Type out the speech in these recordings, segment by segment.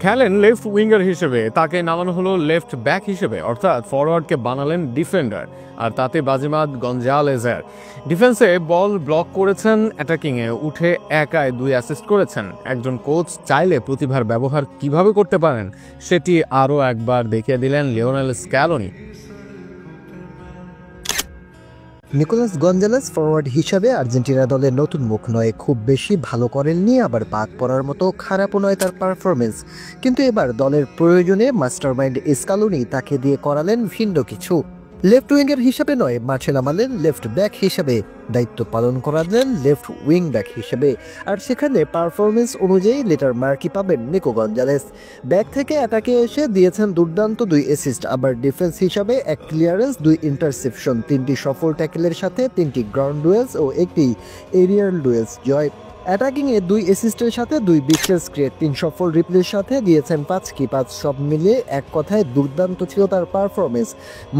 খেলেন left winger হিসেবে, তাকে নামানো হলো লেফট ব্যাক হিসেবে, অর্থাৎ ফরওয়ার্ডকে বানালেন ডিফেন্ডার, আর তাতে বাজিমাত গঞ্জালেজের। ডিফেন্সে বল ব্লক করেছেন, অ্যাটাকিংয়ে উঠে একাই 2 অ্যাসিস্ট করেছেন। একজন কোচ চাইলে প্রতিভার ব্যবহার কিভাবে করতে পারেন সেটি আরও একবার দেখিয়ে দিলেন Lionel Scaloni. Nicolas Gonzalez forward হিসাবে আর্জেন্টিনা দলের নতুন মুখ নয়, খুব বেশি ভালো করেননি, আবার বাদ পড়ার মতো খারাপও নয় তার পারফরমেন্স। কিন্তু এবার দলের প্রয়োজনে মাস্টারমাইন্ড স্কালোনি তাকে দিয়ে করালেন ভিন্ন কিছু। লেফট উইঙ্গার হিসাবে নয়, মাঠে নামালেন লেফট ব্যাক হিসাবে, দায়িত্ব পালন করালেন লেফট উইং ব্যাক হিসেবে। আর সেখানে পারফরমেন্স অনুযায়ী লেটার মার্কই পাবেন নিকো গঞ্জালেস। ব্যাক থেকে অ্যাটাকে এসে দিয়েছেন দুর্দান্ত 2 অ্যাসিস্ট, আবার ডিফেন্স হিসাবে 1 ক্লিয়ারেন্স, 2 ইন্টারসেপশন, 3টি সফল ট্যাকেলের সাথে 3টি গ্রাউন্ড ডুয়েলস ও 1টি এরিয়াল ডুয়েলস জয়। অ্যাটাকিংয়ে 2 অ্যাসিস্টের সাথে 2 বিগ চান্স ক্রিয়েট, 3 সফল রিপ্লের সাথে দিয়েছেন 5 কি 5। সব মিলিয়ে এক কথায় দুর্দান্ত ছিল তার পারফরমেন্স।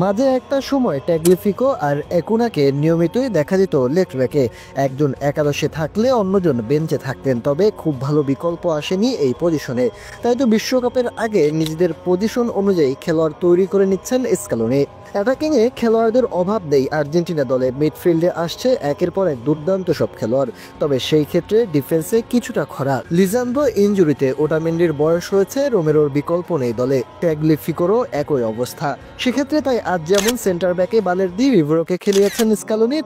মাঝে একটা সময় ট্যাগলিফিকো আর একুনাকে নিয়মিতই দেখা যেত লেফট ব্যাকে, একজন একাদশে থাকলে অন্যজন বেঞ্চে থাকতেন, তবে খুব ভালো বিকল্প আসেনি এই পজিশনে। তাই তো বিশ্বকাপের আগে নিজেদের পজিশন অনুযায়ী খেলোয়াড় তৈরি করে নিচ্ছেন স্ক্যালোনি। অ্যাটাকিংয়ে খেলোয়াড়দের অভাব নেই আর্জেন্টিনা দলে, মিডফিল্ডে আসছে একের পর এক দুর্দান্ত সব খেলোয়াড়, তবে সেই ক্ষেত্রে ডিফেন্সে কিছুটা খরা। লিজান্দ্রো ইনজুরিতে, ওটামেন্ডির বয়স হয়েছে, রোমেরোর বিকল্প নেই দলে, ট্যাগলিফিকোরও একই অবস্থা। সেক্ষেত্রে তাই আজ যেমন সেন্টার ব্যাকে বালেরদি রিভেরোকে খেলিয়েছেন স্ক্যালোনি,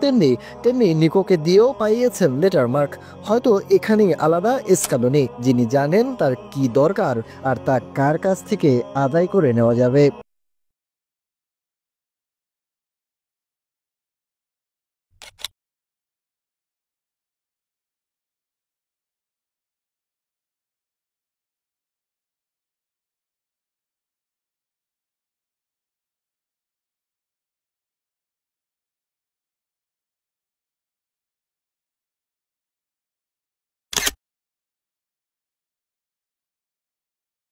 তেমনি নিকোকে দিয়েও পাইয়েছেন লেটার মার্ক। হয়তো এখানেই আলাদা স্ক্যালোনি, যিনি জানেন তার কি দরকার আর তা কার কাছ থেকে আদায় করে নেওয়া যাবে।